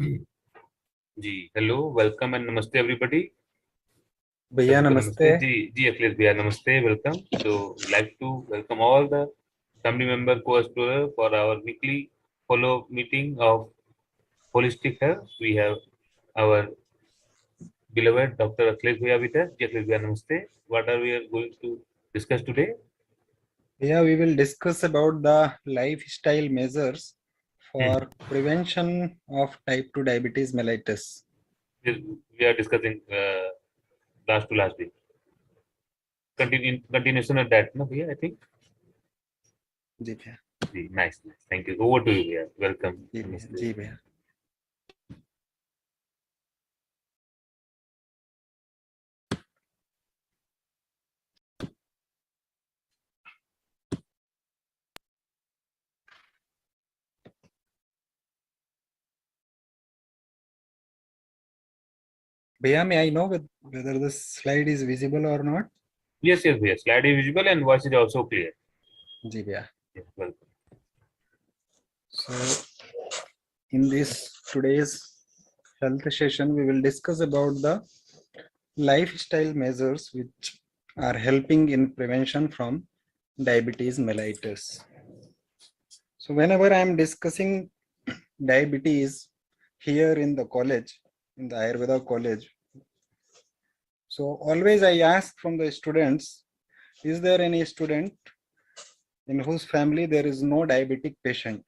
Ji hello welcome and नमस्ते everybody. भैया सभी को नमस्ते। नमस्ते। जी जी अखिलेश भैया namaste, welcome. So like to welcome all the family member co-explorer for our weekly follow-up meeting of holistic health. We have our beloved Dr. Akhilesh Bhaiya with us. Ji Akhilesh Bhaiya namaste. What are we going to discuss today? भैया we will discuss about the lifestyle measures for Hmm. prevention of type 2 diabetes mellitus. We are discussing last to last week. Continuation of that, no भैया, I think. जी भैया। जी nice, nice. Thank you. Over to you भैया. Welcome. जी भैया। नमस्ते. जी भैया। भैया may I know whether this slide is visible or not? Yes, yes भैया. Slide is visible and voice is also clear. जी भैया। Yes, welcome. So in this today's health session we will discuss about the lifestyle measures which are helping in prevention from diabetes mellitus. So whenever I am discussing diabetes here in the college, in the Ayurveda college, so always I ask from the students, is there any student in whose family there is no diabetic patient?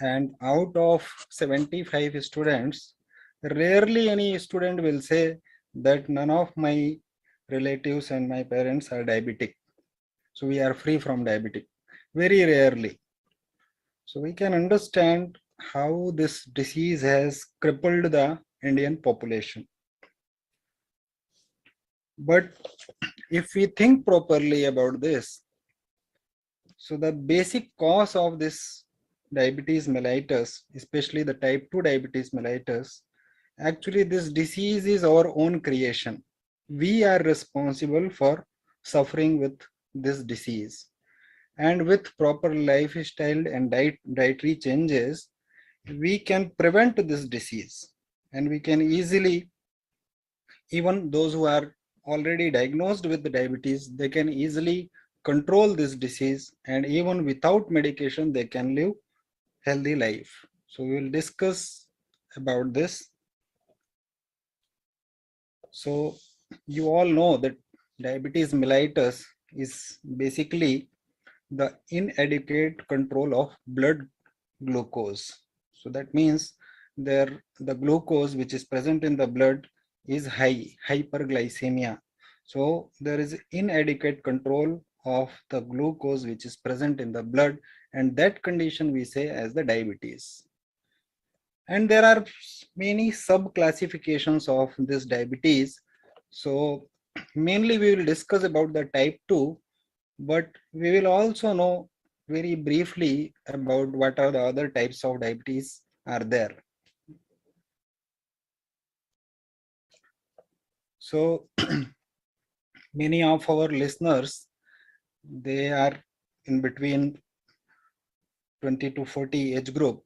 And out of 75 students, rarely any student will say that none of my relatives and my parents are diabetic. So we are free from diabetic. Very rarely. So we can understand how this disease has crippled the Indian population. But if we think properly about this, so the basic cause of this diabetes mellitus, especially the type 2 diabetes mellitus, actually this disease is our own creation. We are responsible for suffering with this disease. And with proper lifestyle and dietary changes, we can prevent this disease, and we can easily, even those who are already diagnosed with the diabetes, they can easily control this disease, and even without medication they can live healthy life. So we will discuss about this. So you all know that diabetes mellitus is basically the inadequate control of blood glucose. So that means the glucose which is present in the blood is high, hyperglycemia. So there is inadequate control of the glucose which is present in the blood, and that condition we say as the diabetes. And there are many sub classifications of this diabetes. So mainly we will discuss about the type 2, but we will also know very briefly about what are the other types of diabetes are there. So many of our listeners, they are in between 20 to 40 age group.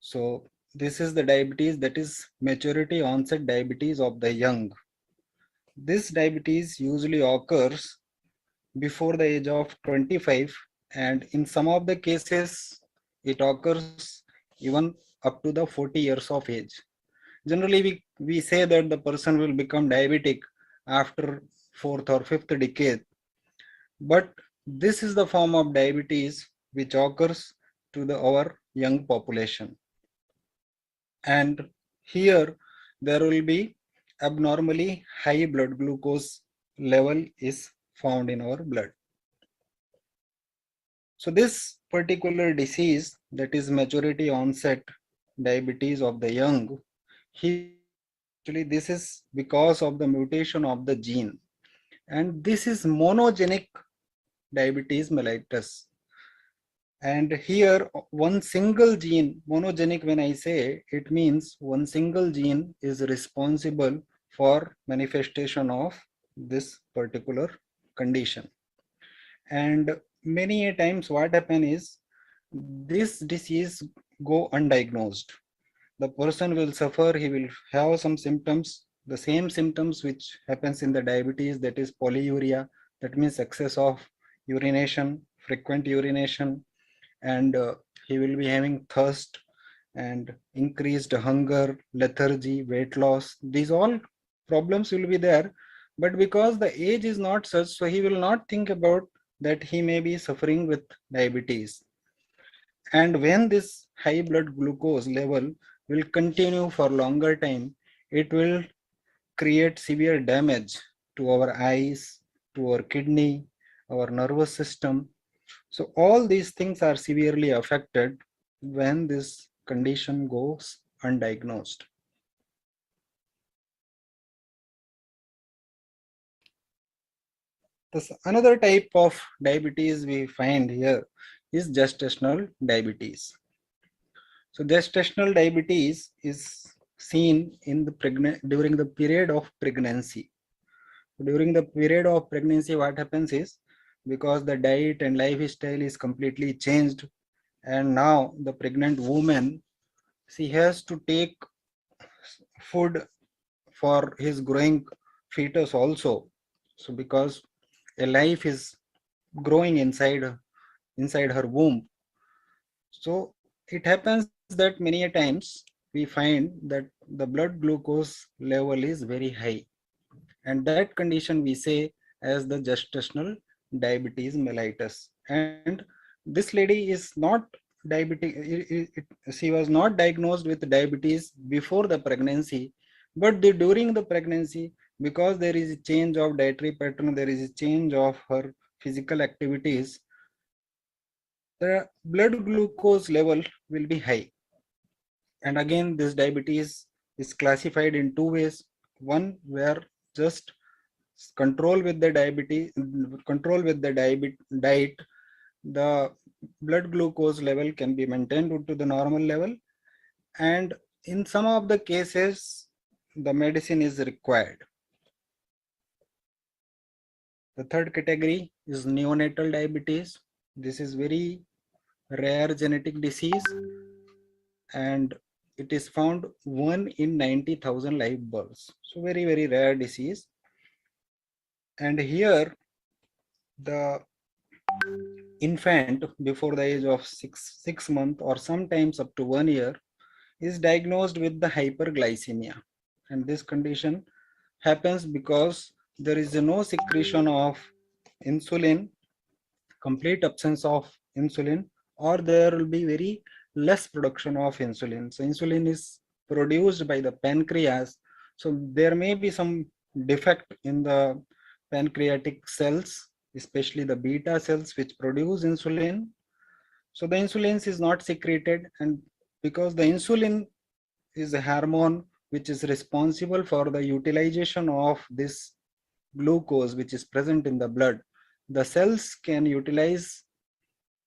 So this is the diabetes, that is maturity onset diabetes of the young. This diabetes usually occurs before the age of 25, and in some of the cases it occurs even up to the 40 years of age. Generally we say that the person will become diabetic after fourth or fifth decade, but this is the form of diabetes which occurs to our young population. And here there will be abnormally high blood glucose level is found in our blood. So this particular disease, that is maturity onset diabetes of the young, actually this is because of the mutation of the gene, and this is monogenic diabetes mellitus. And here one single gene, monogenic, when I say, it means one single gene is responsible for manifestation of this particular condition. And many a times what happen is, this disease go undiagnosed. The person will suffer, he will have some symptoms, the same symptoms which happens in the diabetes, that is polyuria, that means excess of urination, frequent urination, and he will be having thirst and increased hunger, lethargy, weight loss. These all problems will be there, but because the age is not such, so he will not think about that he may be suffering with diabetes. And when this high blood glucose level will continue for longer time, it will create severe damage to our eyes, to our kidney, our nervous system. So all these things are severely affected when this condition goes undiagnosed. This another type of diabetes we find here is gestational diabetes. So gestational diabetes is seen in the during the period of pregnancy. During the period of pregnancy, what happens is, because the diet and lifestyle is completely changed, and now the pregnant woman, she has to take food for his growing fetus also. So because a life is growing inside her womb, so it happens that many a times we find that the blood glucose level is very high, and that condition we say as the gestational diabetes mellitus. And this lady is not diabetic, she was not diagnosed with diabetes before the pregnancy, but during the pregnancy, because there is a change of dietary pattern, there is a change of her physical activities, the blood glucose level will be high. And again, this diabetes is classified in two ways. One where just control with the diabetes, control with the diet, the blood glucose level can be maintained to the normal level. And in some of the cases, the medicine is required. The third category is neonatal diabetes. This is very rare genetic disease, and it is found 1 in 90,000 live births. So very, very rare disease. And here the infant before the age of six months or sometimes up to 1 year is diagnosed with the hyperglycemia. And this condition happens because there is no secretion of insulin, complete absence of insulin, or there will be very less production of insulin. So insulin is produced by the pancreas. So there may be some defect in the pancreatic cells, especially the beta cells which produce insulin. So the insulin is not secreted, and because the insulin is a hormone which is responsible for the utilization of this glucose which is present in the blood, the cells can utilize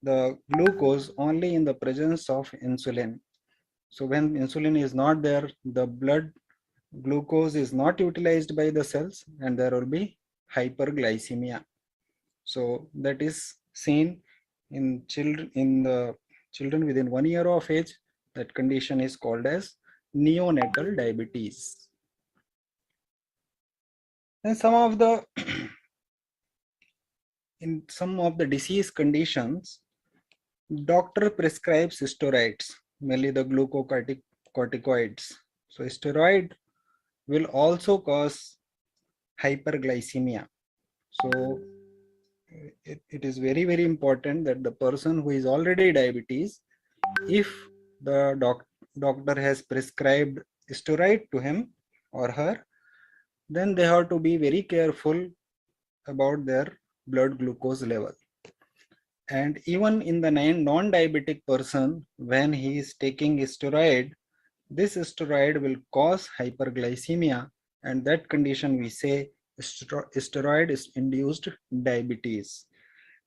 the glucose only in the presence of insulin. So when insulin is not there, the blood glucose is not utilized by the cells, and there will be hyperglycemia. So that is seen in the children within 1 year of age. That condition is called as neonatal diabetes. And in some of the disease conditions, doctor prescribes steroids, mainly the glucocorticoids. So steroid will also cause hyperglycememia. So it is very, very important that the person who is already diabetes, if the doctor has prescribed steroid to him or her, then they have to be very careful about their blood glucose level. And even in the non-diabetic person, when he is taking steroid, this steroid will cause hyperglycemia, and that condition we say steroid is induced diabetes.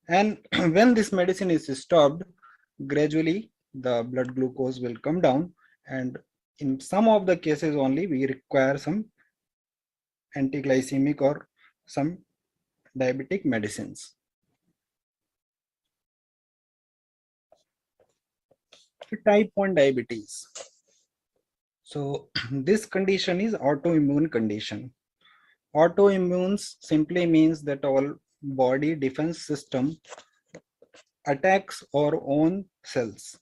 And when this medicine is stopped, gradually the blood glucose will come down, and in some of the cases only we require some anti-glycemic or some diabetic medicines. Type 1 diabetes. So this condition is autoimmune condition. Autoimmunes simply means that our body defense system attacks our own cells.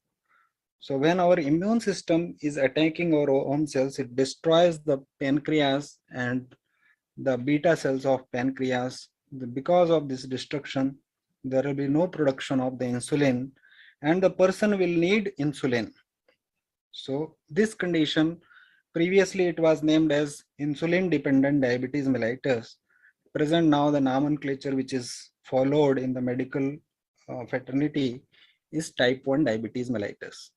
So when our immune system is attacking our own cells, it destroys the pancreas and the beta cells of pancreas. Because of this destruction, there will be no production of the insulin and the person will need insulin. So this condition, previously it was named as insulin dependent diabetes mellitus. Present now the nomenclature which is followed in the medical fraternity is type 1 diabetes mellitus.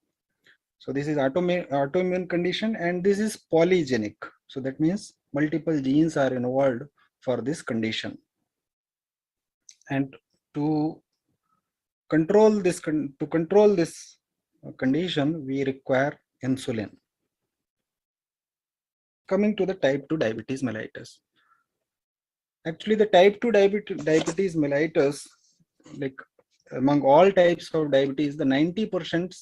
So this is autoimmune condition and this is polygenic. So that means multiple genes are involved for this condition. And to control this condition, we require insulin. Coming to the type 2 diabetes mellitus. Actually, the type 2 diabetes mellitus, like among all types of diabetes, the 90%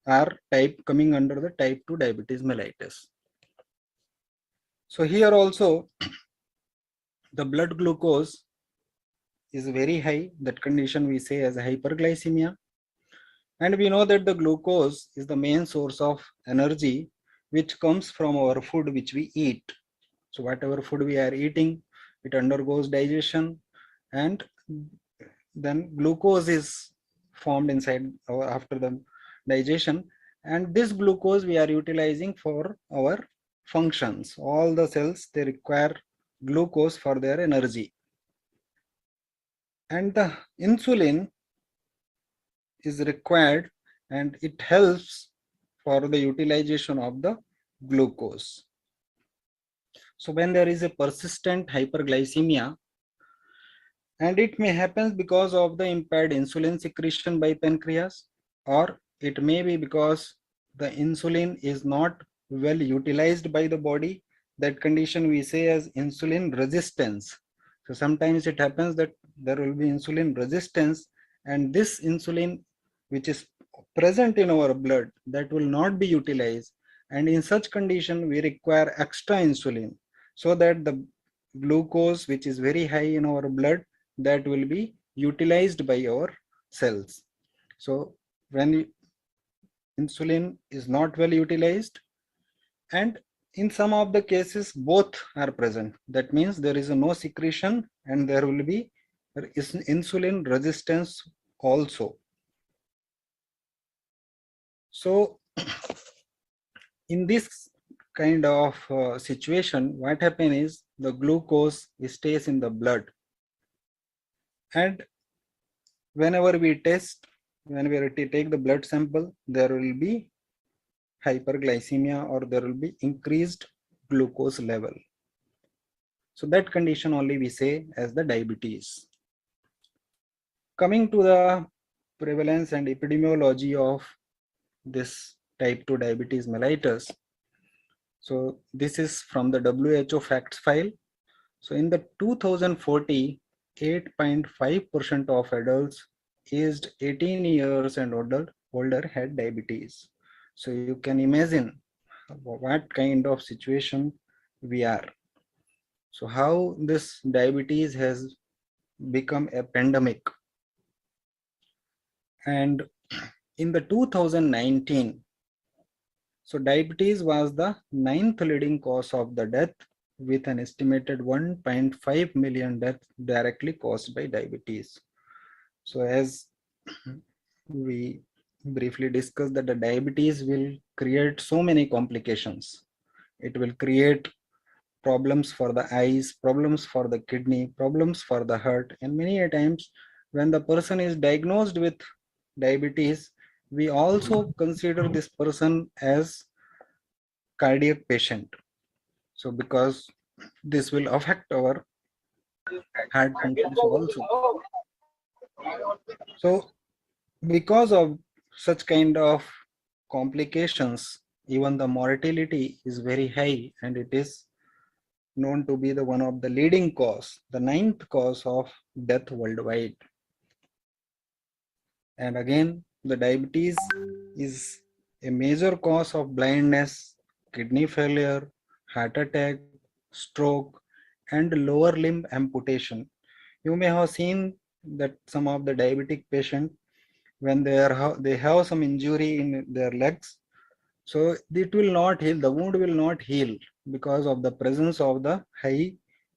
are coming under the type 2 diabetes mellitus. So here also, the blood glucose is very high. That condition we say as hyperglycemia. And we know that the glucose is the main source of energy which comes from our food which we eat. So whatever food we are eating, it undergoes digestion and then glucose is formed inside after the digestion, and this glucose we are utilizing for our functions. All the cells, they require glucose for their energy, and the insulin is required and it helps for the utilization of the glucose. So when there is a persistent hyperglycemia, and it may happen because of the impaired insulin secretion by pancreas, or it may be because the insulin is not well utilized by the body. That condition we say as insulin resistance. So sometimes it happens that there will be insulin resistance, and this insulin which is present in our blood, that will not be utilized, and in such condition we require extra insulin so that the glucose which is very high in our blood, that will be utilized by our cells. So when insulin is not well utilized, and in some of the cases both are present, that means there is no secretion and there will be insulin resistance also. So in this kind of situation, what happens is the glucose stays in the blood, and whenever we test, when we take the blood sample, there will be hyperglycemia or there will be increased glucose level. So that condition only we say as the diabetes. Coming to the prevalence and epidemiology of this type 2 diabetes mellitus. So this is from the WHO facts file. So in the 2040, 8.5% of adults aged 18 years and older had diabetes. So you can imagine what kind of situation we are. So how this diabetes has become a pandemic. And in the 2019, so diabetes was the 9th leading cause of the death, with an estimated 1.5 million deaths directly caused by diabetes. So as we briefly discussed, that the diabetes will create so many complications. It will create problems for the eyes, problems for the kidney, problems for the heart, and many a times when the person is diagnosed with diabetes, we also consider this person as cardiac patient. So because this will affect our heart functions also. So because of such kind of complications, even the mortality is very high, and it is known to be the one of the leading cause, the 9th cause of death worldwide. And again, the diabetes is a major cause of blindness, kidney failure, heart attack, stroke, and lower limb amputation. You may have seen that some of the diabetic patients, when they have some injury in their legs, so it will not heal, the wound will not heal because of the presence of the high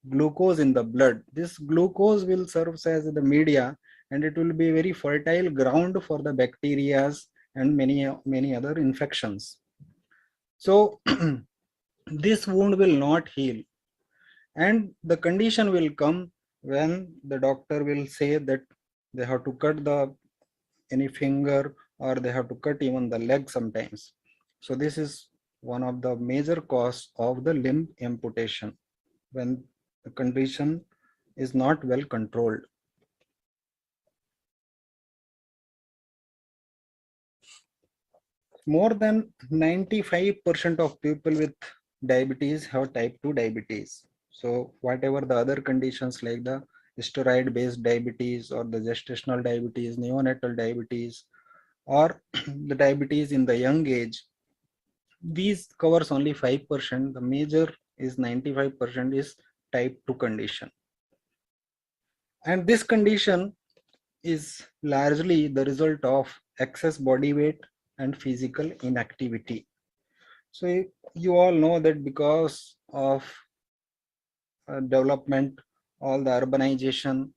glucose in the blood. This glucose will serve as the media, and it will be very fertile ground for the bacteria and many other infections. So this wound will not heal, and the condition will come when the doctor will say that they have to cut the any finger, or they have to cut even the leg sometimes. So this is one of the major cause of the limb amputation when the condition is not well controlled. More than 95% of people with diabetes have type 2 diabetes. So whatever the other conditions like the steroid based diabetes or the gestational diabetes, neonatal diabetes, or the diabetes in the young age, these covers only 5%. The major is 95% is type 2 condition. And this condition is largely the result of excess body weight and physical inactivity. So you all know that because of development, all the urbanization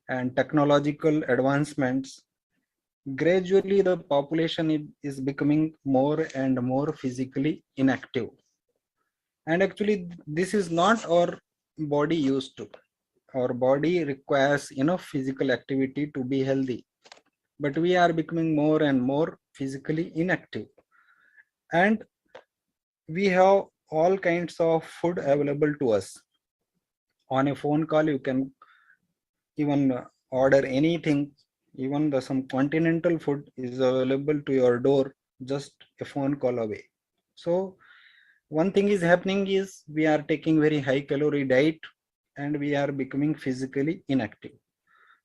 and technological advancements, gradually the population is becoming more and more physically inactive. And actually, this is not our body used to. Our body requires enough physical activity to be healthy, but we are becoming more and more physically inactive. And we have all kinds of food available to us. On a phone call, you can even order anything. Even the some continental food is available to your door, just a phone call away. So one thing is happening is we are taking very high calorie diet, and we are becoming physically inactive.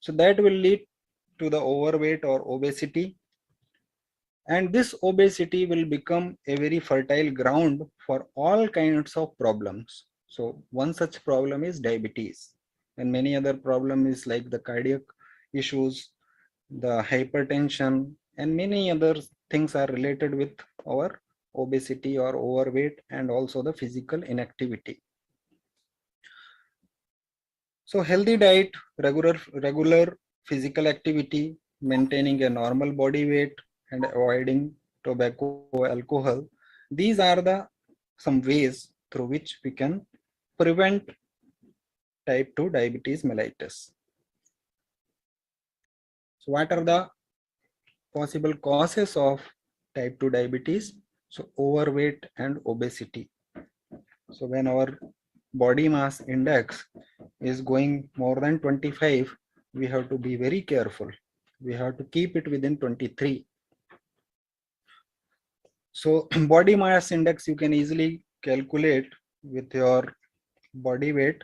So that will lead to the overweight or obesity, and this obesity will become a very fertile ground for all kinds of problems. So one such problem is diabetes, and many other problems like the cardiac issues, the hypertension, and many other things are related with our obesity or overweight, and also the physical inactivity. So healthy diet, regular physical activity, maintaining a normal body weight, and avoiding tobacco, alcohol. These are the some ways through which we can prevent type 2 diabetes mellitus. So what are the possible causes of type 2 diabetes? So overweight and obesity. So when our body mass index is going more than 25, we have to be very careful. We have to keep it within 23. So body mass index you can easily calculate with your body weight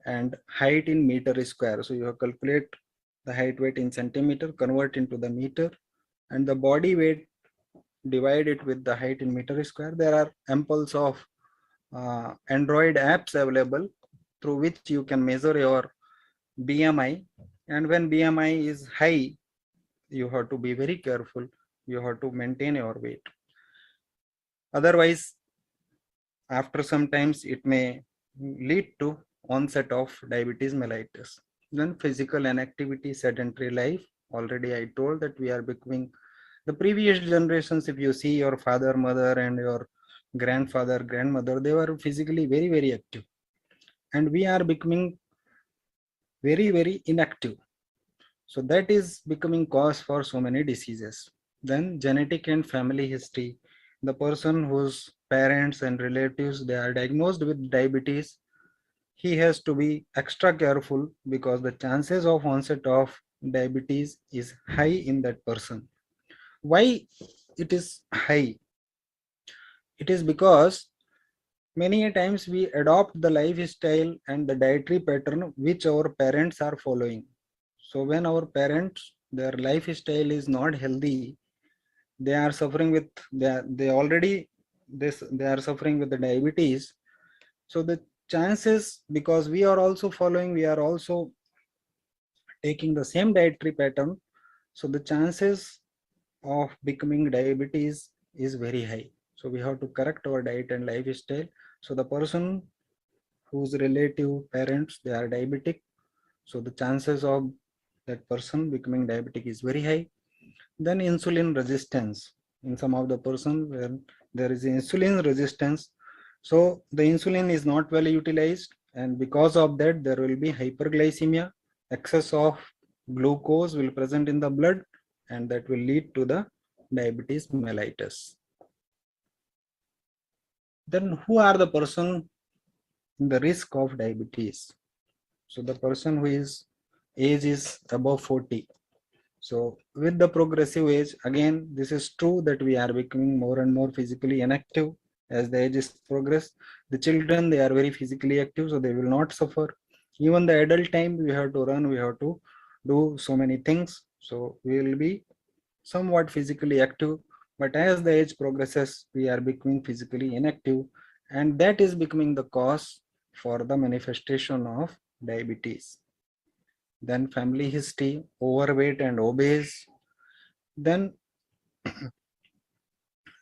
and height in meter square. So you calculate the height weight in centimeter, convert into the meter, and the body weight divide it with the height in meter square. There are amples of Android apps available through which you can measure your BMI. And when BMI is high, you have to be very careful. You have to maintain your weight. Otherwise, after some times, it may lead to onset of diabetes mellitus. Then physical inactivity, sedentary life. Already I told that we are becoming the previous generations. If you see your father, mother, and your grandfather, grandmother, they were physically very active, and we are becoming very inactive. So that is becoming cause for so many diseases. Then genetic and family history. The person whose parents and relatives they are diagnosed with diabetes, he has to be extra careful because the chances of onset of diabetes is high in that person. Why it is high? It is because many times we adopt the lifestyle and the dietary pattern which our parents are following. So when our parents, their lifestyle is not healthy, they are suffering with, they already they are suffering with the diabetes. So the chances, because we are also following, we are also taking the same dietary pattern, so the chances of becoming diabetes is very high. So we have to correct our diet and lifestyle. So the person whose relative parents they are diabetic, so the chances of that person becoming diabetic is very high. Then insulin resistance, in some of the person where there is insulin resistance, so the insulin is not well utilized, and because of that there will be hyperglycemia, excess of glucose will present in the blood, and that will lead to the diabetes mellitus. Then who are the person in the risk of diabetes? So the person who is age is above 40. So with the progressive age, again, this is true that we are becoming more and more physically inactive as the age is progress. The children, they are very physically active, so they will not suffer. Even the adult time, we have to run, we have to do so many things. So we will be somewhat physically active. But as the age progresses, we are becoming physically inactive, and that is becoming the cause for the manifestation of diabetes. Then family history, overweight and obese, then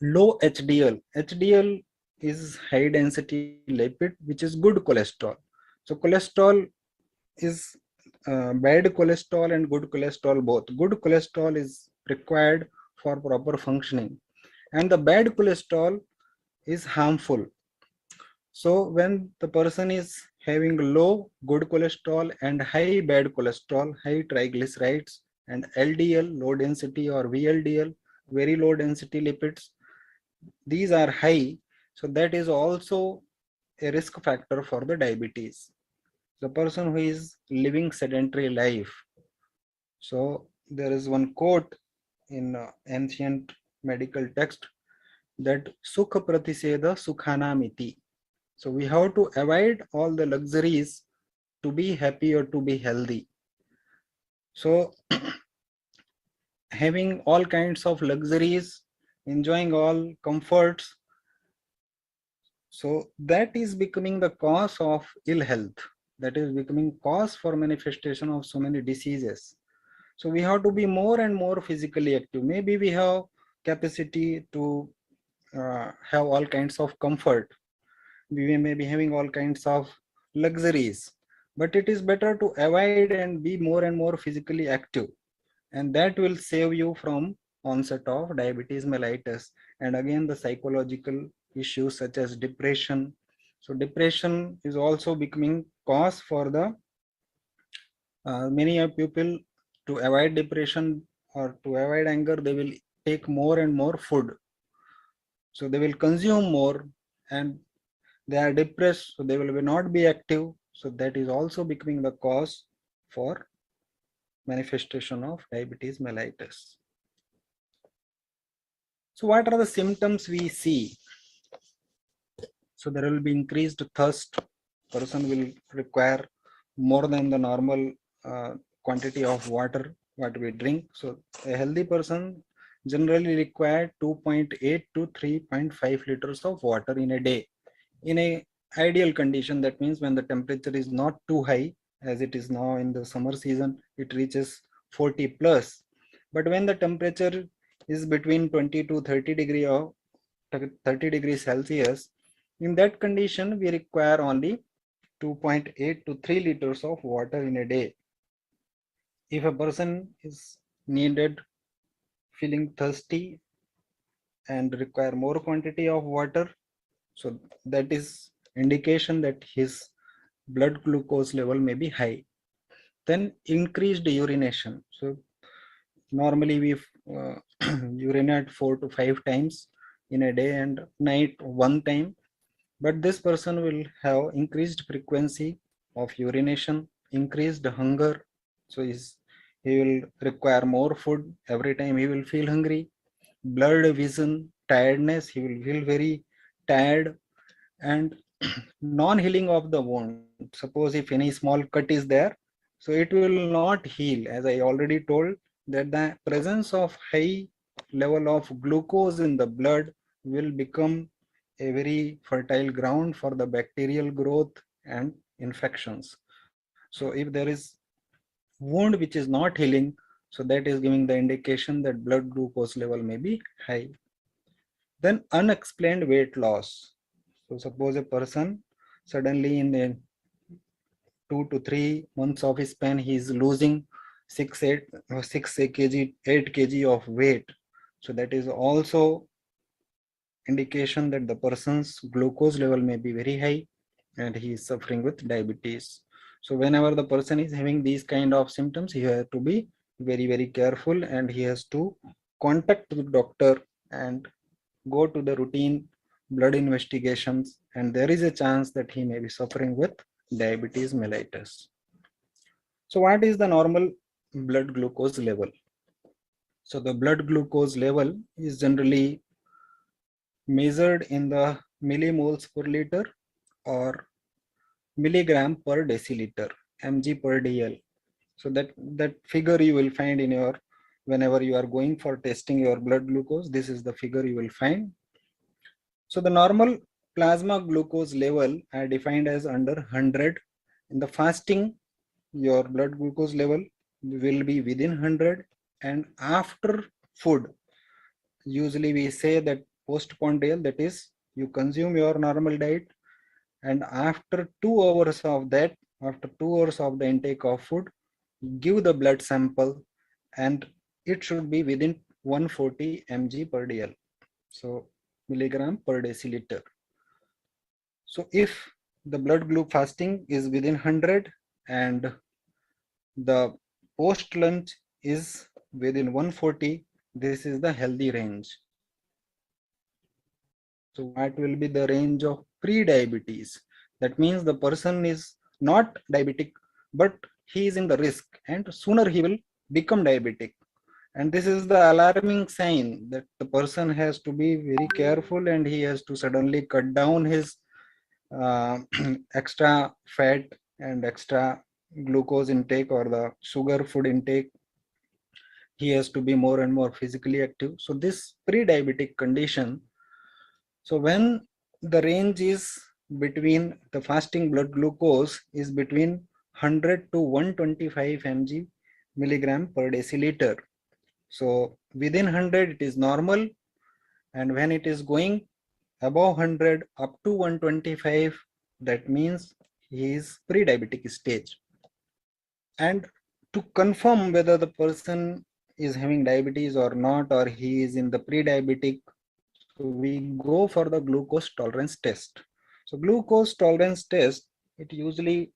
low HDL. HDL is high density lipid, which is good cholesterol. So cholesterol is bad cholesterol and good cholesterol both. Good cholesterol is required for proper functioning, and the bad cholesterol is harmful. So when the person is having low good cholesterol and high bad cholesterol, high triglycerides and LDL, low density, or VLDL, very low density lipids, these are high. So that is also a risk factor for the diabetes. The person who is living sedentary life. So there is one quote in ancient medical text that Sukha Pratiseda Sukhana Miti. So we have to avoid all the luxuries to be happy or to be healthy. So having all kinds of luxuries, enjoying all comforts, so that is becoming the cause of ill health. That is becoming cause for manifestation of so many diseases. So we have to be more and more physically active. Maybe we have capacity to have all kinds of comfort, we may be having all kinds of luxuries, but it is better to avoid and be more and more physically active, and that will save you from onset of diabetes mellitus. And again, the psychological issues such as depression. So depression is also becoming cause for the many of people. To avoid depression or to avoid anger, they will take more and more food, so they will consume more, and they are depressed, so they will not be active. So that is also becoming the cause for manifestation of diabetes mellitus. So what are the symptoms we see? So there will be increased thirst. Person will require more than the normal quantity of water what we drink. So a healthy person generally require 2.8 to 3.5 liters of water in a day. In a ideal condition, that means when the temperature is not too high, as it is now in the summer season, it reaches 40 plus. But when the temperature is between 20 to 30 degree or 30 degrees Celsius, in that condition we require only 2.8 to 3 liters of water in a day. If a person is needed feeling thirsty and require more quantity of water, so that is indication that his blood glucose level may be high. Then increased urination. So normally we urinate 4 to 5 times in a day, and night one time, but this person will have increased frequency of urination, increased hunger. So he will require more food every time he will feel hungry. Blurred vision, tiredness, he will feel very tired. And non-healing of the wound. Suppose if any small cut is there, so it will not heal. As I already told, that the presence of high level of glucose in the blood will become a very fertile ground for the bacterial growth and infections. So if there is wound which is not healing, so that is giving the indication that blood glucose level may be high. Then unexplained weight loss. So suppose a person suddenly in a 2 to 3 months of his span he is losing 8 kg of weight. So that is also indication that the person's glucose level may be very high and he is suffering with diabetes. So whenever the person is having these kind of symptoms, he has to be very careful and he has to contact the doctor and go to the routine blood investigations, and there is a chance that he may be suffering with diabetes mellitus. So what is the normal blood glucose level? So the blood glucose level is generally measured in the millimoles per liter or milligram per deciliter, mg per dl. So that figure you will find in your, whenever you are going for testing your blood glucose, this is the figure you will find. So the normal plasma glucose level are defined as under 100. In the fasting, your blood glucose level will be within 100, and after food, usually we say that postprandial, that is you consume your normal diet, and after 2 hours of that, after 2 hours of the intake of food, give the blood sample, and it should be within 140 mg per dl, so milligram per deciliter. So if the blood glucose fasting is within 100 and the post lunch is within 140, this is the healthy range. So what will be the range of pre-diabetes? That means the person is not diabetic, but he is in the risk and sooner he will become diabetic. And this is the alarming sign that the person has to be very careful and he has to suddenly cut down his uh, extra fat and extra glucose intake or the sugar food intake. He has to be more and more physically active. So this pre-diabetic condition, so when the range is between the fasting blood glucose is between 100 to 125 mg milligram per deciliter. So within 100 it is normal, and when it is going above 100 up to 125, that means he is pre-diabetic stage. And to confirm whether the person is having diabetes or not, or he is in the pre-diabetic, so we go for the glucose tolerance test. So glucose tolerance test, it usually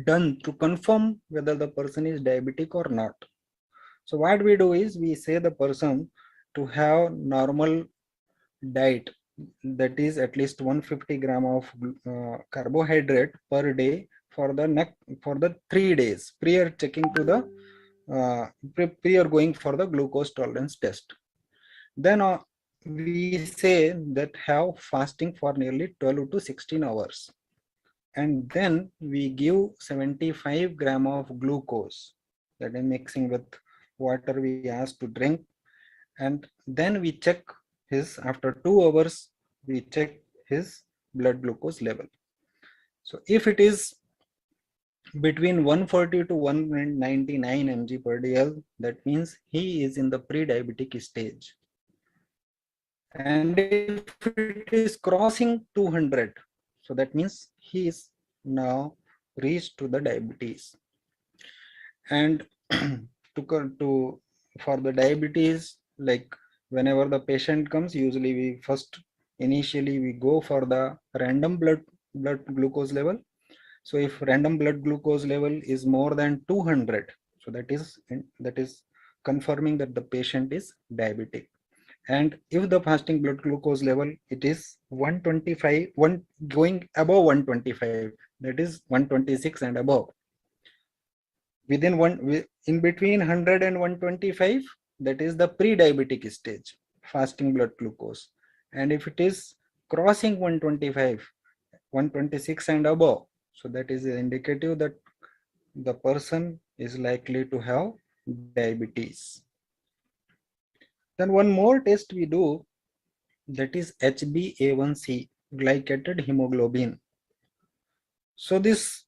done to confirm whether the person is diabetic or not. So what we do is we say the person to have normal diet, that is at least 150 gram of carbohydrate per day for the next, for the 3 days prior checking to the prior going for the glucose tolerance test. Then we say that have fasting for nearly 12 to 16 hours, and then we give 75 gram of glucose, that is mixing with water we ask to drink, and then we check his, after 2 hours we check his blood glucose level. So if it is between 140 to 199 mg per dl, that means he is in the pre-diabetic stage. And if it is crossing 200, so that means he is now reached to the diabetes. And to for the diabetes, like whenever the patient comes, usually we first initially we go for the random blood glucose level. So if random blood glucose level is more than 200, so that is confirming that the patient is diabetic. And if the fasting blood glucose level it is 125, one going above 125, that is 126 and above, within in between 100 and 125, that is the pre-diabetic stage fasting blood glucose. And if it is crossing 125, 126 and above, so that is indicative that the person is likely to have diabetes. Then one more test we do, that is HbA1c, glycated hemoglobin. So this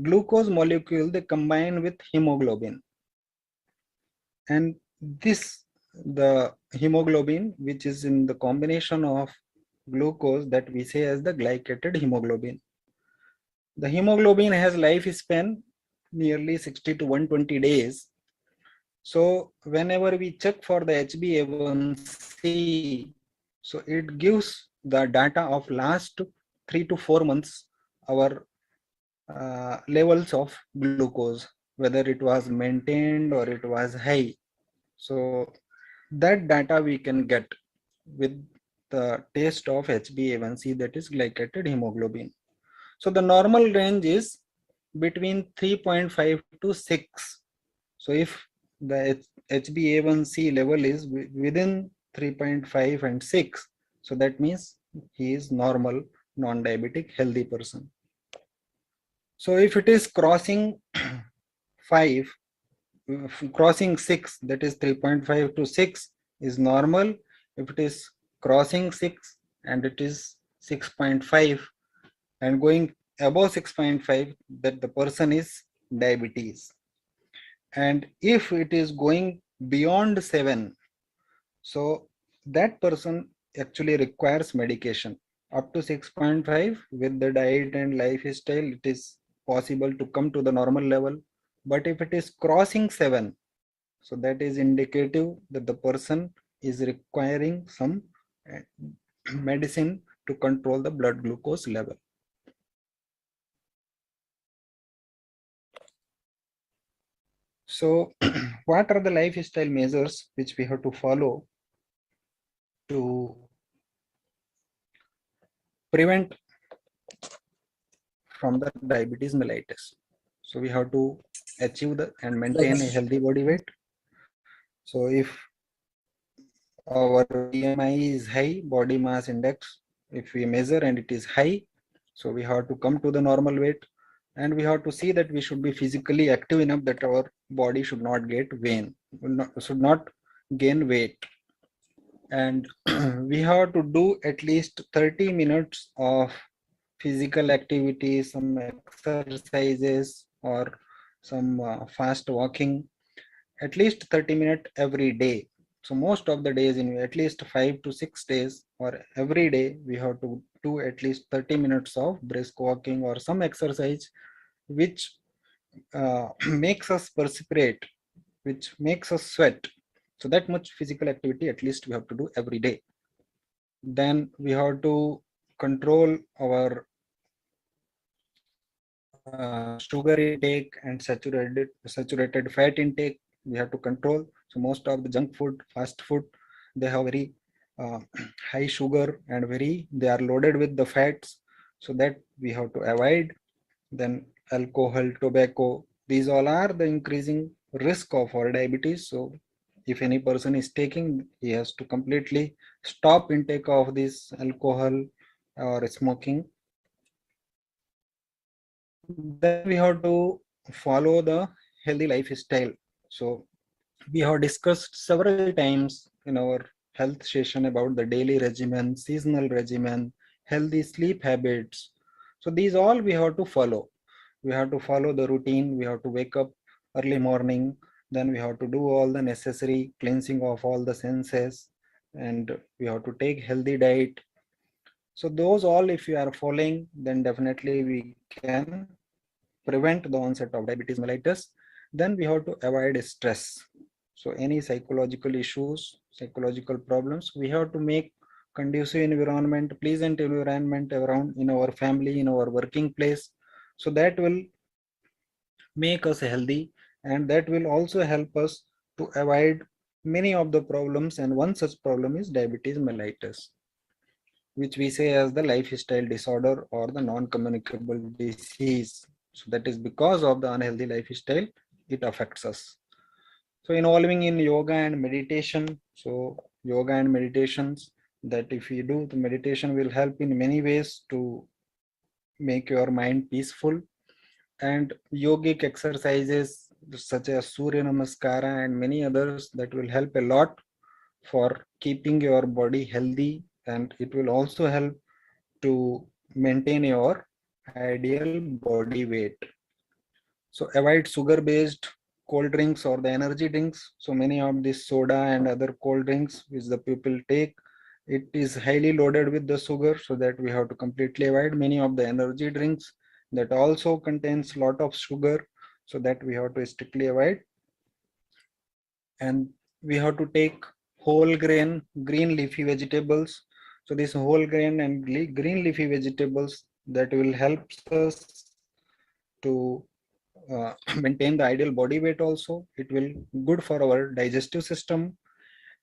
glucose molecule, they combine with hemoglobin, and this, the hemoglobin which is in the combination of glucose, that we say as the glycated hemoglobin. The hemoglobin has lifespan nearly 60 to 120 days. So whenever we check for the HbA1c, so it gives the data of last 3 to 4 months, our levels of glucose, whether it was maintained or it was high. So that data we can get with the test of HbA1c, that is glycated hemoglobin. So the normal range is between 3.5 to 6. So if the HbA1c level is within 3.5 and 6, so that means he is normal, non-diabetic, healthy person. So if it is crossing 5, crossing 6, that is 3.5 to 6 is normal. If it is crossing 6 and it is 6.5 and going above 6.5, that the person is diabetes. And if it is going beyond 7, so that person actually requires medication. Up to 6.5, with the diet and lifestyle, it is possible to come to the normal level. But if it is crossing 7, so that is indicative that the person is requiring some medicine to control the blood glucose level. So what are the lifestyle measures which we have to follow to prevent from the diabetes mellitus? So we have to achieve the and maintain a healthy body weight. So if our BMI is high, body mass index, if we measure and it is high, so we have to come to the normal weight, and we have to see that we should be physically active enough that our body should not get should not gain weight. And we have to do at least 30 minutes of physical activity, some exercises or some fast walking, at least 30 minutes every day. So most of the days, in at least 5 to 6 days or every day, we have to do at least 30 minutes of brisk walking or some exercise which makes us perspirate, which makes us sweat. So that much physical activity at least we have to do every day. Then we have to control our sugar intake and saturated fat intake. We have to control. So most of the junk food, fast food, they have very uh, high sugar and they are loaded with the fats, so that we have to avoid. Then alcohol, tobacco, these all are the increasing risk of our diabetes. So if any person is taking, he has to completely stop intake of this alcohol or smoking. Then we have to follow the healthy lifestyle. So we have discussed several times in our health session about the daily regimen, seasonal regimen, healthy sleep habits. So these all we have to follow. We have to follow the routine. We have to wake up early morning. Then we have to do all the necessary cleansing of all the senses, and we have to take healthy diet. So those all, if you are following, then definitely we can prevent the onset of diabetes mellitus. Then we have to avoid stress. So any psychological issues, psychological problems, we have to make conducive environment, pleasant environment around in our family, in our working place. So that will make us healthy, and that will also help us to avoid many of the problems. And one such problem is diabetes mellitus, which we say as the lifestyle disorder or the non-communicable disease. So that is because of the unhealthy lifestyle, it affects us. So involving in yoga and meditation. So yoga and meditations, that if you do, the meditation will help in many ways to make your mind peaceful. And yogic exercises such as Surya Namaskara and many others, that will help a lot for keeping your body healthy, and it will also help to maintain your ideal body weight. So avoid sugar-based cold drinks or the energy drinks. So many of this soda and other cold drinks which the people take, it is highly loaded with the sugar, so that we have to completely avoid. Many of the energy drinks that also contains lot of sugar, so that we have to strictly avoid. And we have to take whole grain, green leafy vegetables. So these whole grain and green leafy vegetables that will help us to maintain the ideal body weight also. It will good for our digestive system,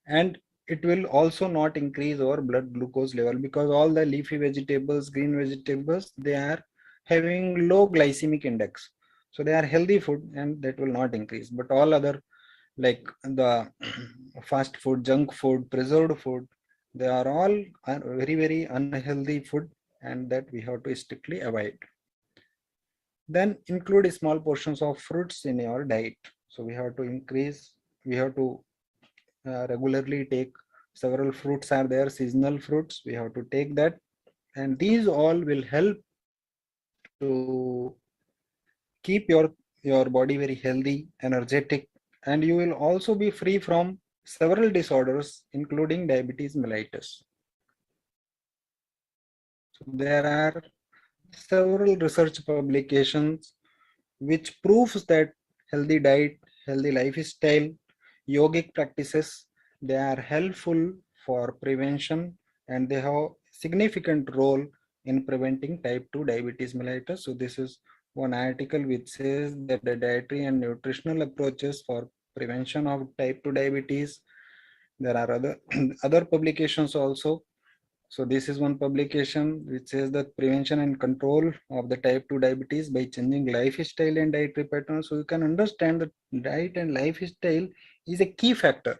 and it will also not increase our blood glucose level, because all the leafy vegetables, green vegetables, they are having low glycemic index. So they are healthy food and that will not increase. But all other, like the fast food, junk food, preserved food, they are all very, very unhealthy food, and that we have to strictly avoid. Then include small portions of fruits in your diet. So we have to we have to regularly take several fruits are there, seasonal fruits, we have to take that. And these all will help to keep your body very healthy, energetic, and you will also be free from several disorders, including diabetes mellitus. So there are several research publications which proves that healthy diet, healthy lifestyle, yogic practices, they are helpful for prevention, and they have significant role in preventing type 2 diabetes mellitus. So this is one article which says that the dietary and nutritional approaches for prevention of type 2 diabetes. There are other publications also. So this is one publication which says that prevention and control of the type 2 diabetes by changing lifestyle and dietary patterns. So you can understand that diet and lifestyle is a key factor.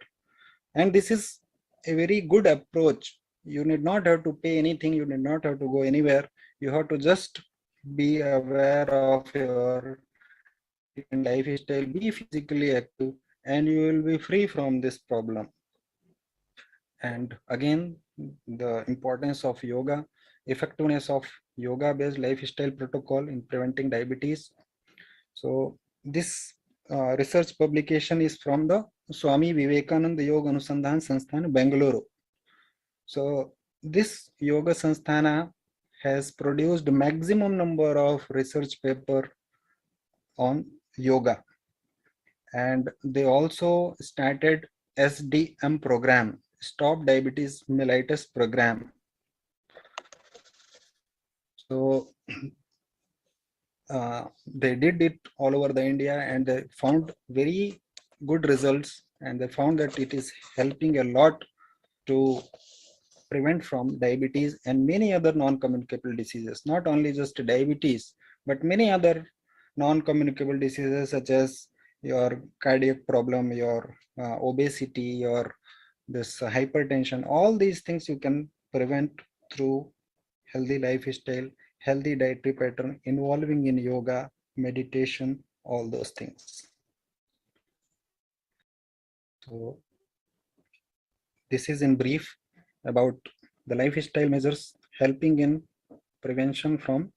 And this is a very good approach. You need not have to pay anything. You need not have to go anywhere. You have to just be aware of your diet and lifestyle, be physically active, and you will be free from this problem. And again, the importance of yoga, effectiveness of yoga based lifestyle protocol in preventing diabetes. So this research publication is from the Swami Vivekananda Yoga Anusandhan Sansthan, Bengaluru. So this yoga sansthana has produced maximum number of research paper on yoga, and they also started SDM program, Stop Diabetes Mellitus program. So they did it all over the India, and they found very good results, and they found that it is helping a lot to prevent from diabetes and many other non-communicable diseases. Not only just diabetes, but many other non-communicable diseases such as your cardiac problem, your obesity, your this hypertension. All these things you can prevent through healthy lifestyle, healthy dietary pattern involving in yoga, meditation, all those things. So this is in brief about the lifestyle measures helping in prevention from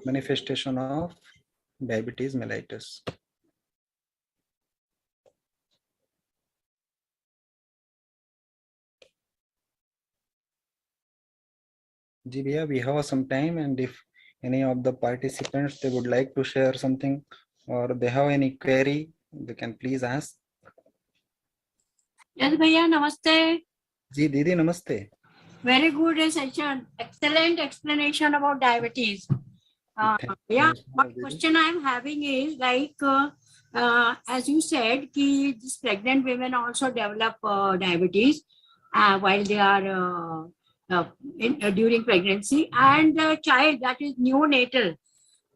manifestation of diabetes mellitus. Ji bhaiya, we have some time, and if any of the participants they would like to share something or they have any query, they can please ask. Yes, bhaiya, namaste. Ji Didi, namaste. Very good session. Excellent explanation about diabetes. Yeah, one question I am having is like, as you said, ki these pregnant women also develop diabetes while they are during pregnancy, and the child that is neonatal.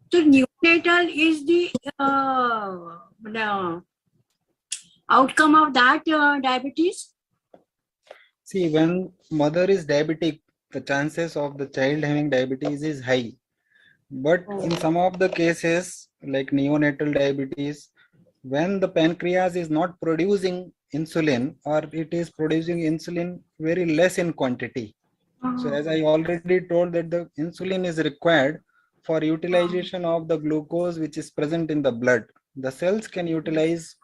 So neonatal is the outcome of that diabetes. See, when mother is diabetic, the chances of the child having diabetes is high. But in some of the cases, like neonatal diabetes, when the pancreas is not producing insulin, or it is producing insulin very less in quantity. So as I already told that the insulin is required for utilization of the glucose which is present in the blood. The cells can utilize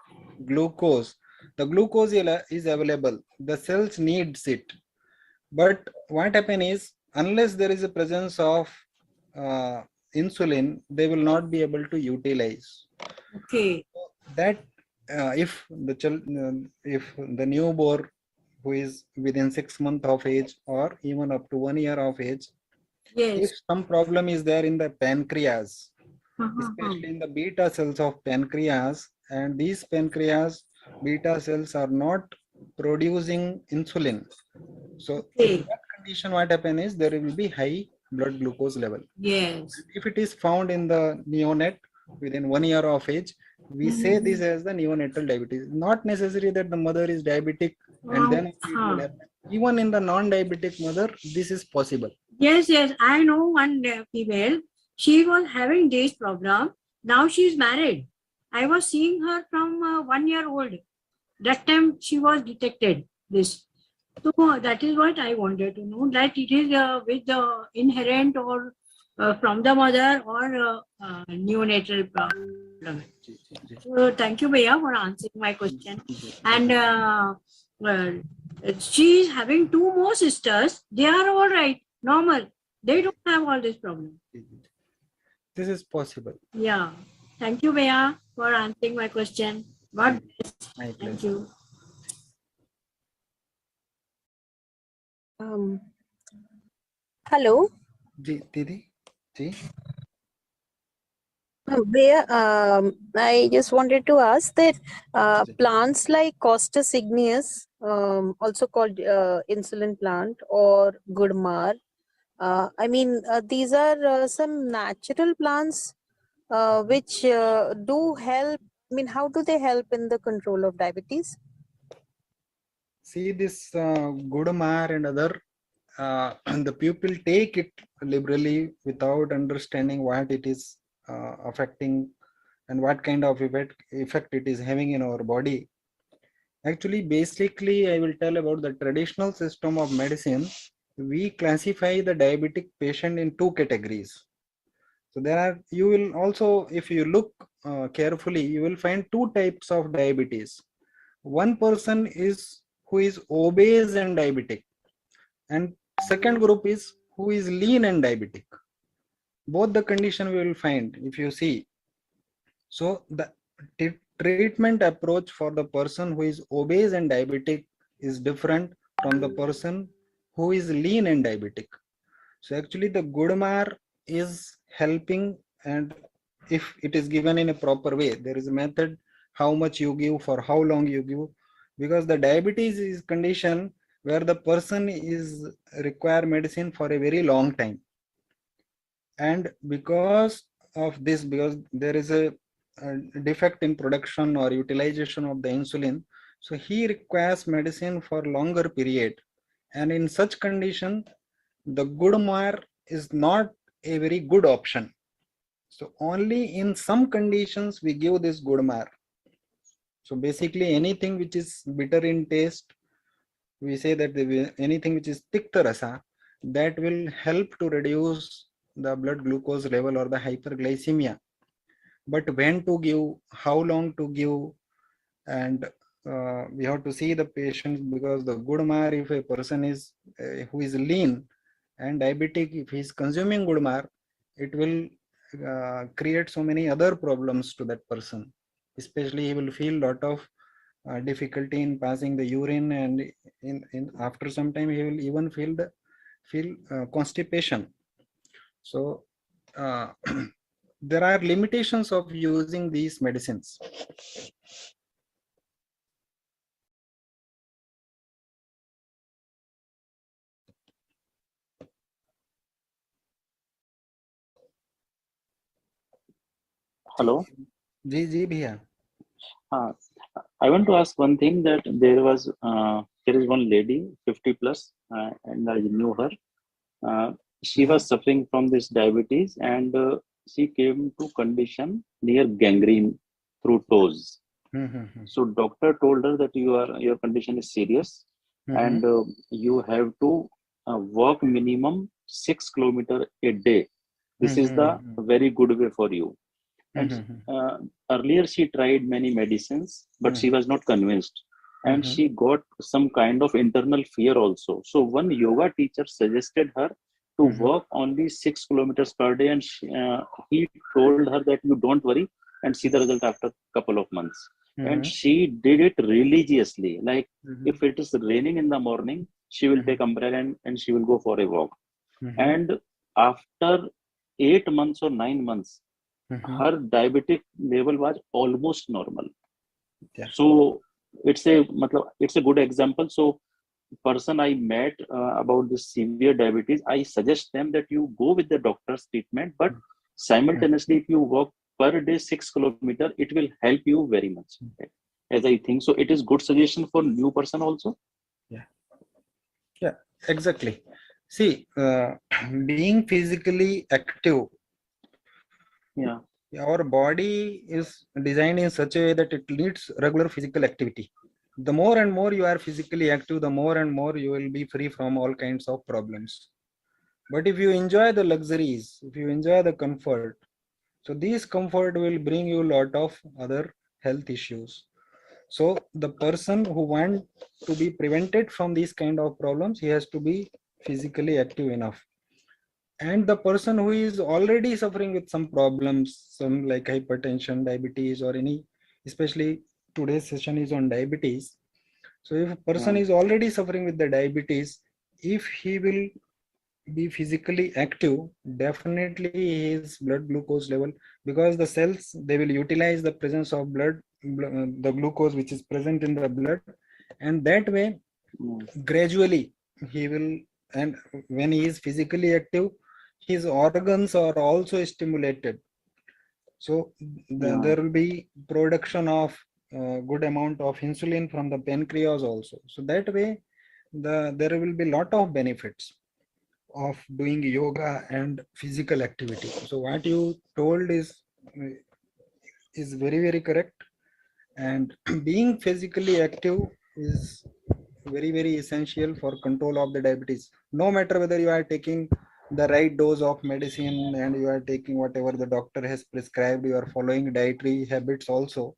glucose. The glucose is available. The cells needs it. But what happens is, unless there is a presence of insulin, they will not be able to utilize. Okay. That if the newborn who is within 6 months of age or even up to 1 year of age, if Yes. some problem is there in the pancreas, especially in the beta cells of pancreas, and these pancreas beta cells are not producing insulin. So in Okay. that condition, what happens is there will be high blood glucose level. Yes. If it is found in the neonate within 1 year of age, we say this as the neonatal diabetes. Not necessary that the mother is diabetic and then it will happen. Even in the non-diabetic mother, this is possible. Yes, yes. I know one female. She was having this problem. Now she is married. I was seeing her from 1 year old. That time she was detected this. So that is what I wanted to know, that it is with the inherent or from the mother or neonatal problem. So thank you, Bhaiya, for answering my question. And she is having 2 more sisters. They are all right, normal. They don't have all this problem. This is possible. Yeah. Thank you, Bhaiya, for answering my question. God bless. Thank you. Hello. Ji, Didi. Ji. Where I just wanted to ask that plants like Costus igneus, also called insulin plant, or Gudmar, I mean, these are some natural plants which do help. I mean, how do they help in the control of diabetes? See this Gudmar and other, the people take it liberally without understanding what it is affecting and what kind of effect it is having in our body. Actually, basically, I will tell about the traditional system of medicine. We classify the diabetic patient in 2 categories. So there are, you will also, if you look carefully, you will find 2 types of diabetes. One person is who is obese and diabetic, and second group is who is lean and diabetic. Both the condition we will find if you see. So the treatment approach for the person who is obese and diabetic is different from the person who is lean and diabetic. So actually the Gudmar is helping, and if it is given in a proper way, there is a method how much you give, for how long you give, because the diabetes is condition where the person is require medicine for a very long time. And because of this, because there is a defect in production or utilization of the insulin, so he requires medicine for longer period. And in such condition, the Gudmar is not a very good option. So only in some conditions we give this Gudmar. So basically anything which is bitter in taste, we say that anything which is tikta rasa, that will help to reduce the blood glucose level or the hyperglycemia. But when to give, how long to give, and we have to see the patients, because the Gudmar, if a person is who is lean and diabetic, if he is consuming Gudmar, it will create so many other problems to that person. Especially he will feel lot of difficulty in passing the urine, and in after some time he will even feel constipation. So there are limitations of using these medicines. Hello. Ji bhaiya. I want to ask one thing, that there is one lady 50 plus, and I knew her. She was suffering from this diabetes, and she came to condition near gangrene through toes. So doctor told her that your condition is serious, and you have to walk minimum 6 kilometers a day. This is the very good way for you. And earlier she tried many medicines, but she was not convinced, and she got some kind of internal fear also. So one yoga teacher suggested her to walk only 6 kilometers per day, and he told her that you don't worry and see the result after a couple of months. And she did it religiously. Like if it is raining in the morning, she will take umbrella and she will go for a walk. And after 8 months or 9 months, her diabetic level was almost normal. So it's a good example. So person I met about this severe diabetes, I suggest them that you go with the doctor's treatment, but simultaneously if you walk per day 6 kilometers, it will help you very much, as I think. So it is good suggestion for new person also. Yeah, exactly. See, being physically active, our body is designed in such a way that it needs regular physical activity. The more and more you are physically active, the more and more you will be free from all kinds of problems. But if you enjoy the luxuries, if you enjoy the comfort, so this comfort will bring you a lot of other health issues. So the person who wants to be prevented from these kind of problems, he has to be physically active enough. And the person who is already suffering with some problems, some like hypertension, diabetes, or any, especially today's session is on diabetes. So if a person is already suffering with the diabetes, if he will be physically active, definitely his blood glucose level, because the cells, they will utilize the presence of the glucose which is present in the blood, and that way gradually he will, and when he is physically active, his organs are also stimulated. So there will be production of good amount of insulin from the pancreas also. So that way there will be lot of benefits of doing yoga and physical activity. So what you told is very correct, and being physically active is very essential for control of the diabetes. No matter whether you are taking the right dose of medicine and you are taking whatever the doctor has prescribed, you are following dietary habits also,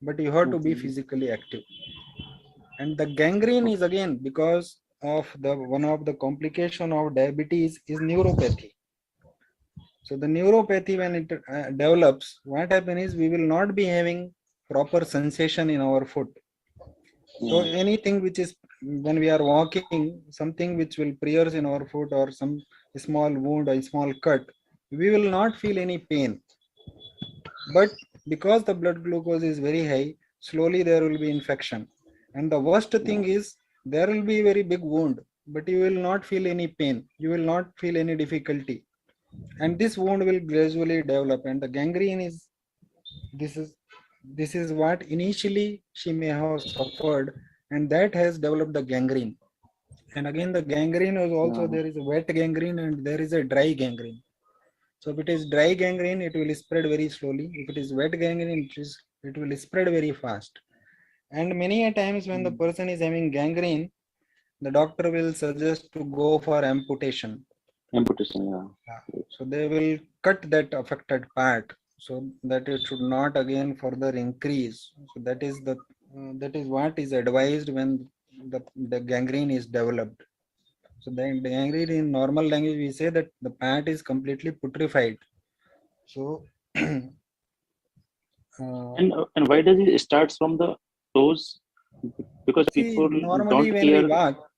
but you have to be physically active. And the gangrene is again because of the one of the complication of diabetes is neuropathy. So the neuropathy, when it develops, what happens is we will not be having proper sensation in our foot. So anything which is, when we are walking, something which will pierce in our foot or some small wound or small cut, we will not feel any pain. But because the blood glucose is very high, slowly there will be infection. And the worst thing is there will be very big wound, but you will not feel any pain. You will not feel any difficulty. And this wound will gradually develop, and the gangrene is, this is what initially she may have suffered, and that has developed the gangrene. And again, the gangrene is also, there is a wet gangrene and there is a dry gangrene. So if it is dry gangrene, it will spread very slowly. If it is wet gangrene, it will spread very fast. And many a times when the person is having gangrene, the doctor will suggest to go for amputation. So they will cut that affected part so that it should not again further increase. So that is what is advised when the gangrene is developed. So the gangrene, in normal language we say that the part is completely putrefied. So and why does it start from the toes? Because people normally don't when care. we walk,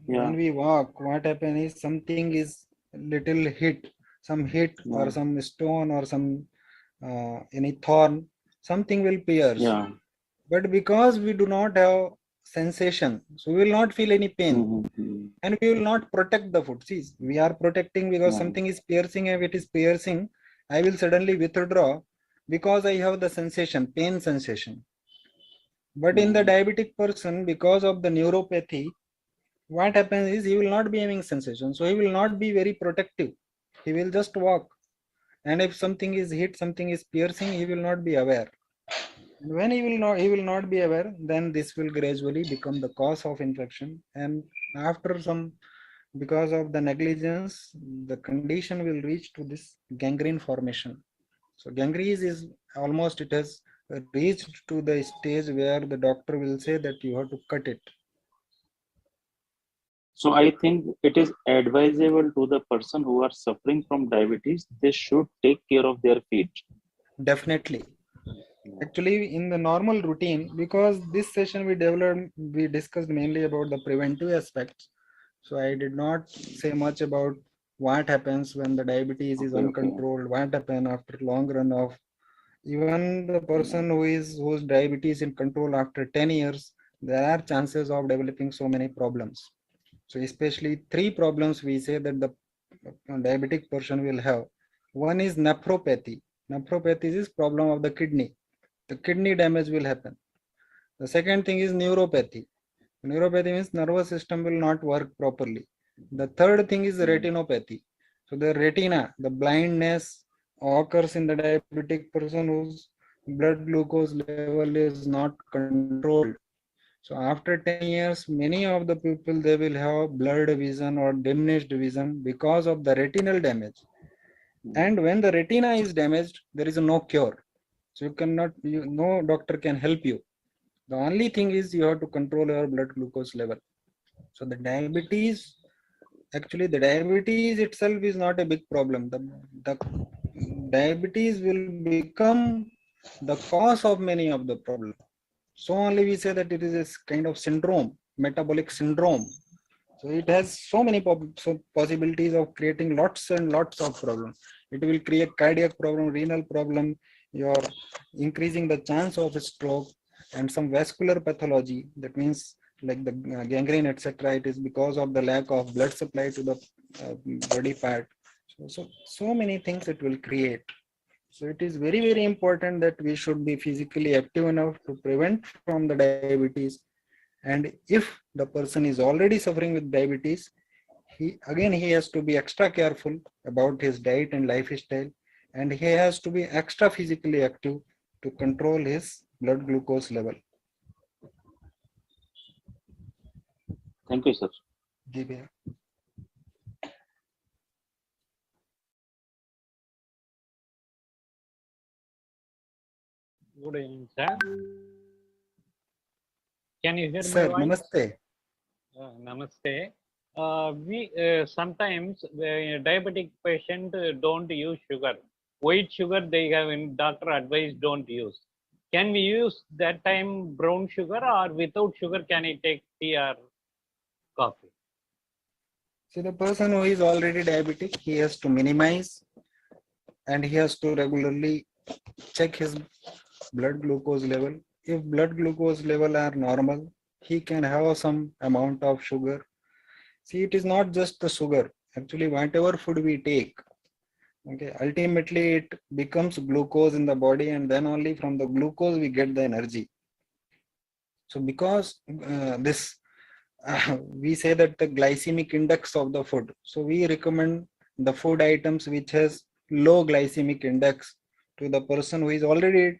when we walk, what happens is something is little hit, some hit or some stone or some any thorn, something will pierce. But because we do not have sensation, so we will not feel any pain, and we will not protect the foot. See, we are protecting because something is piercing, and if it is piercing, I will suddenly withdraw because I have the sensation, pain sensation. But in the diabetic person, because of the neuropathy, what happens is he will not be having sensation. So he will not be very protective. He will just walk. And if something is hit, something is piercing, he will not be aware. When he will not be aware, then this will gradually become the cause of infection. And after some, because of the negligence, the condition will reach to this gangrene formation. So gangrene is almost, it has reached to the stage where the doctor will say that you have to cut it. So I think it is advisable to the person who are suffering from diabetes, they should take care of their feet. Definitely. Actually, in the normal routine, because this session we discussed mainly about the preventive aspects. So I did not say much about what happens when the diabetes is Okay, okay. uncontrolled, what happens after long run of, even the person whose diabetes in control after 10 years, there are chances of developing so many problems. So especially three problems we say that the diabetic person will have. One is nephropathy. Nephropathy is problem of the kidney. The kidney damage will happen. The second thing is neuropathy. Neuropathy means nervous system will not work properly. The third thing is retinopathy. So the retina, the blindness occurs in the diabetic person whose blood glucose level is not controlled. So after 10 years, many of the people, they will have blurred vision or diminished vision because of the retinal damage. And when the retina is damaged, there is no cure. So no doctor can help you. The only thing is you have to control your blood glucose level. So the diabetes, actually the diabetes itself is not a big problem. The diabetes will become the cause of many of the problems. So only we say that it is a kind of syndrome, metabolic syndrome. So it has so many possibilities of creating lots and lots of problems. It will create cardiac problem, renal problem, you're increasing the chance of a stroke and some vascular pathology. That means like the gangrene, etc. It is because of the lack of blood supply to the body part. So many things it will create. So it is very, very important that we should be physically active enough to prevent from the diabetes. And if the person is already suffering with diabetes, he has to be extra careful about his diet and lifestyle, and he has to be extra physically active to control his blood glucose level. Thank you, sir. जी भैया. Good evening, sir. Can you hear Sir, my voice? namaste. Namaste. We sometimes the diabetic patient don't use sugar. White sugar they have in doctor advice don't use. Can we use that time brown sugar, or without sugar can he take tea or coffee? So the person who is already diabetic, he has to minimize, and he has to regularly check his blood glucose level. If blood glucose level are normal, he can have some amount of sugar. See, it is not just the sugar. Actually, whatever food we take, okay, ultimately it becomes glucose in the body, and then only from the glucose we get the energy. So because we say that the glycemic index of the food. So we recommend the food items which has low glycemic index to the person who is already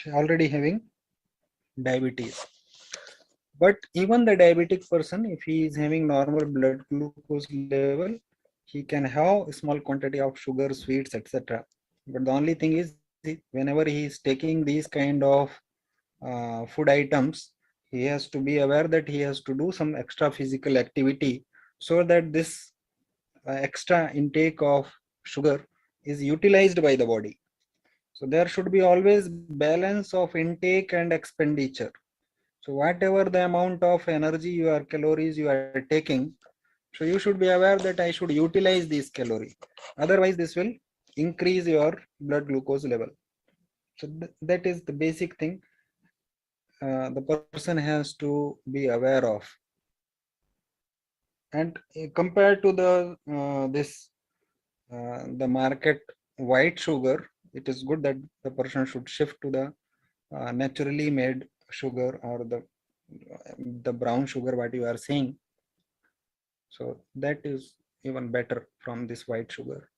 already having diabetes. But even the diabetic person, if he is having normal blood glucose level, he can have a small quantity of sugar, sweets, etc. But the only thing is, whenever he is taking these kind of food items, he has to be aware that he has to do some extra physical activity so that this extra intake of sugar is utilized by the body. So there should be always balance of intake and expenditure. So whatever the amount of energy your calories you are taking, so you should be aware that I should utilize these calories. Otherwise, this will increase your blood glucose level. So that is the basic thing the person has to be aware of. And compared to the market white sugar, it is good that the person should shift to the naturally made sugar, or the brown sugar what you are saying. So that is even better from this white sugar.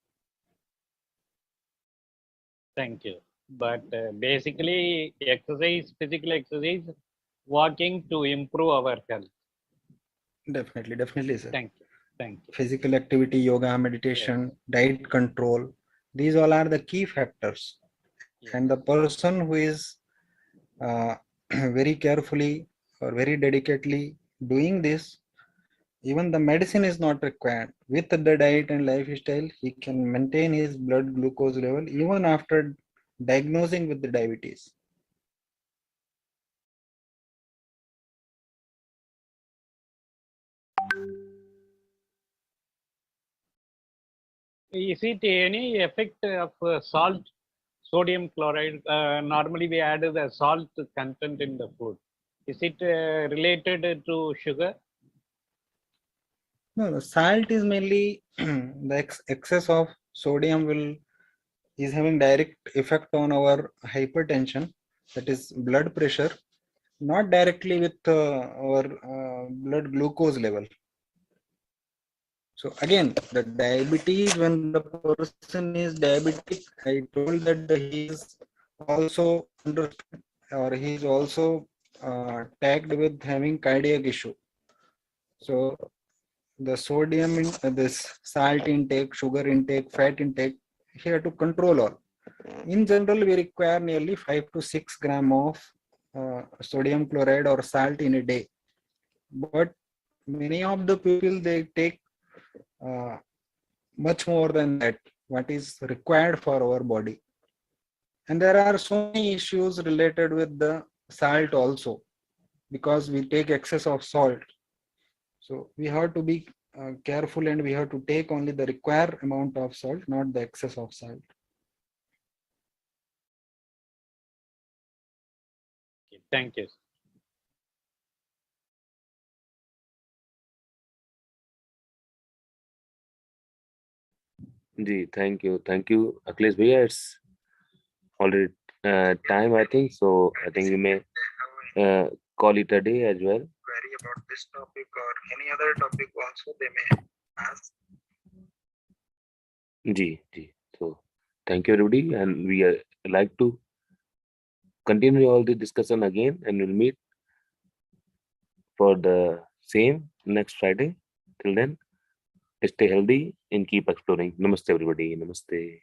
Thank you. But basically, exercise, physical exercise, walking to improve our health. Definitely, sir. Thank you. Thank you. Physical activity, yoga, meditation, diet control, these all are the key factors. Yes. And the person who is very carefully or very dedicatedly doing this, even the medicine is not required. With the diet and lifestyle, he can maintain his blood glucose level even after diagnosing with the diabetes. Is it any effect of salt, sodium chloride? Normally we add the salt content in the food. Is it related to sugar? No, the salt is mainly the excess of sodium is having direct effect on our hypertension, that is blood pressure, not directly with our blood glucose level. So again, the diabetes, when the person is diabetic, I told that he is also understood, or he is also tagged with having cardiac issue. So the sodium, this salt intake, sugar intake, fat intake, here to control all. In general, we require nearly 5 to 6 gram of sodium chloride or salt in a day. But many of the people, they take uh, much more than that, what is required for our body. And there are so many issues related with the salt also, because we take excess of salt. So we have to be careful, and we have to take only the required amount of salt, not the excess of salt. Thank you. Thank you, Akhilesh bhaiya. It's already time, I think. So I think we may call it a day as well. Query about this topic or any other topic also, they may ask. So thank you everybody, and we like to continue all the discussion again, and we'll meet for the same next Friday. Till then, stay healthy and keep exploring. Namaste everybody. Namaste.